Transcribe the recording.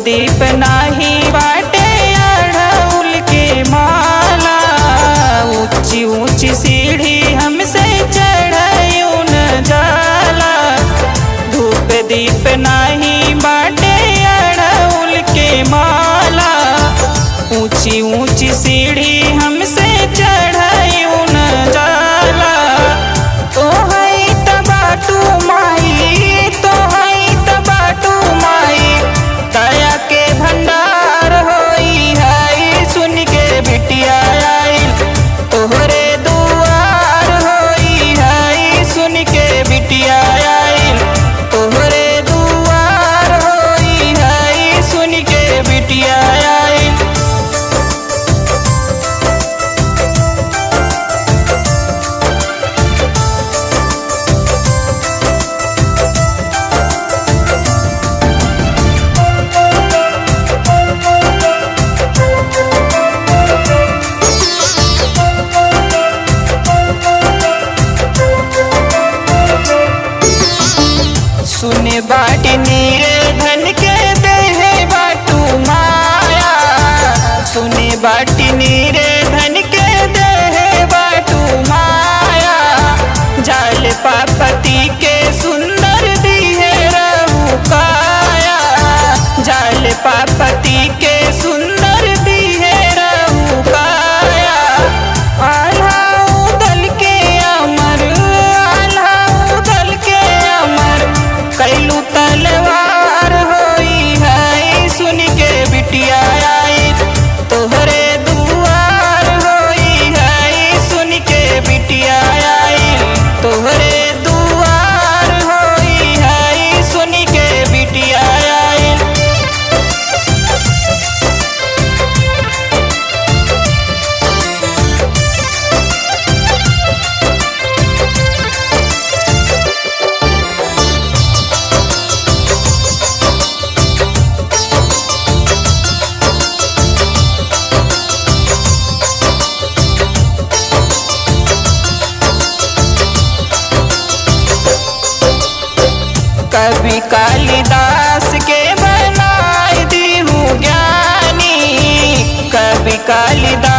दीप नाही बाटे अड़हुल के माला। ऊंची ऊंची सीढ़ी हमसे चढ़ायू न जाला। धूप दीप नाही बाटे अड़हुल के माला। ऊंची ऊंची सीढ़ी हमसे चढ़ायू न जाला। तो है तबाटू माई, तो है तबाटू माई, दया के भंडार होई है। सुन के बिटिया आइल तोहरे दुआर होई है। सुन के बिटिया आइल तोहरे दुआर होई है। सुन के बिटिया आइल। सुने बाटी नीरे धन के देहे बाटू माया। सुने बाटी नीरे धन के देहे बाटू माया। जाल पापति के सुंदर दिहे रहू काया। जाल पापति के सुंदर दिहे रहू काया। आल्हा दल के अमर, आल्हा दल के अमर, कैलू तलवार होई है। सुन के बिटिया आइल तोहरे दुआर होई है। सुन के बिटिया आइल तोहरे दुआर होई है। सुन के बिटिया आइल। कभी कालिदास के बनाए दी हूँ ज्ञानी। कभी कालिदास